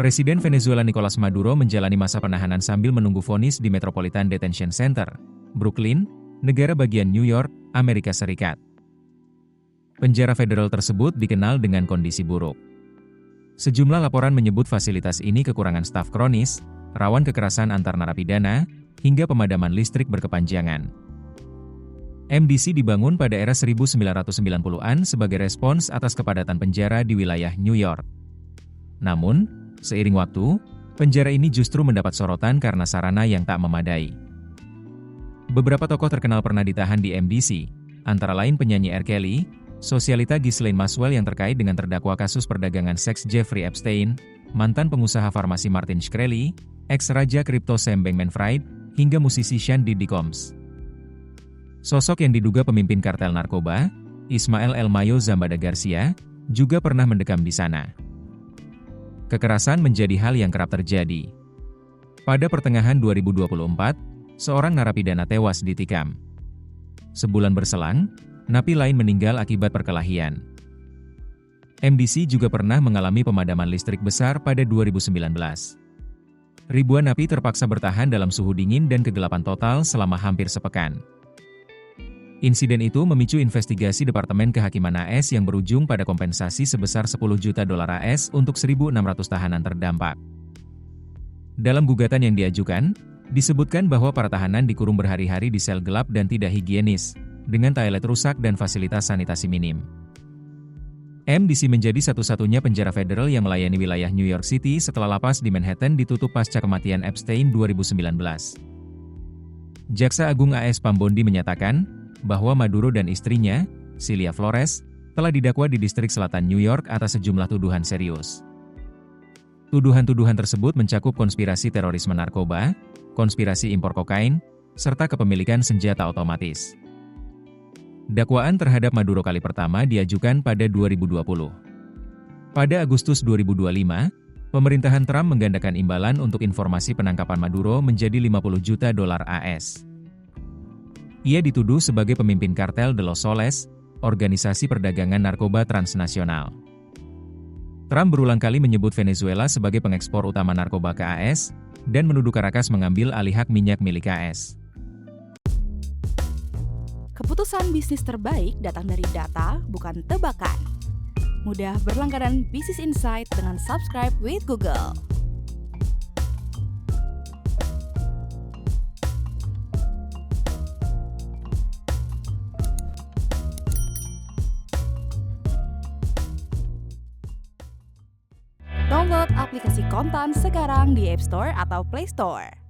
Presiden Venezuela Nicolas Maduro menjalani masa penahanan sambil menunggu vonis di Metropolitan Detention Center, Brooklyn, negara bagian New York, Amerika Serikat. Penjara federal tersebut dikenal dengan kondisi buruk. Sejumlah laporan menyebut fasilitas ini kekurangan staf kronis, rawan kekerasan antar narapidana, hingga pemadaman listrik berkepanjangan. MDC dibangun pada era 1990-an sebagai respons atas kepadatan penjara di wilayah New York. Namun, seiring waktu, penjara ini justru mendapat sorotan karena sarana yang tak memadai. Beberapa tokoh terkenal pernah ditahan di MDC, antara lain penyanyi R. Kelly, sosialita Ghislaine Maxwell yang terkait dengan terdakwa kasus perdagangan seks Jeffrey Epstein, mantan pengusaha farmasi Martin Shkreli, ex-raja kripto Sam Bankman-Fried, hingga musisi Sean Diddy Combs. Sosok yang diduga pemimpin kartel narkoba, Ismael El Mayo Zambada Garcia, juga pernah mendekam di sana. Kekerasan menjadi hal yang kerap terjadi. Pada pertengahan 2024, seorang narapidana tewas ditikam. Sebulan berselang, napi lain meninggal akibat perkelahian. MDC juga pernah mengalami pemadaman listrik besar pada 2019. Ribuan napi terpaksa bertahan dalam suhu dingin dan kegelapan total selama hampir sepekan. Insiden itu memicu investigasi Departemen Kehakiman AS yang berujung pada kompensasi sebesar $10 juta AS untuk 1.600 tahanan terdampak. Dalam gugatan yang diajukan, disebutkan bahwa para tahanan dikurung berhari-hari di sel gelap dan tidak higienis, dengan toilet rusak dan fasilitas sanitasi minim. MDC menjadi satu-satunya penjara federal yang melayani wilayah New York City setelah lapas di Manhattan ditutup pasca kematian Epstein 2019. Jaksa Agung AS Pambondi menyatakan bahwa Maduro dan istrinya, Cilia Flores, telah didakwa di distrik selatan New York atas sejumlah tuduhan serius. Tuduhan-tuduhan tersebut mencakup konspirasi terorisme narkoba, konspirasi impor kokain, serta kepemilikan senjata otomatis. Dakwaan terhadap Maduro kali pertama diajukan pada 2020. Pada Agustus 2025, pemerintahan Trump menggandakan imbalan untuk informasi penangkapan Maduro menjadi $50 juta AS. Ia dituduh sebagai pemimpin kartel de los Soles, organisasi perdagangan narkoba transnasional. Trump berulang kali menyebut Venezuela sebagai pengekspor utama narkoba ke AS, dan menuduh Caracas mengambil alih hak minyak milik AS. Keputusan bisnis terbaik datang dari data, bukan tebakan. Mudah berlangganan Business Insight dengan subscribe with Google. Download aplikasi Kontan sekarang di App Store atau Play Store.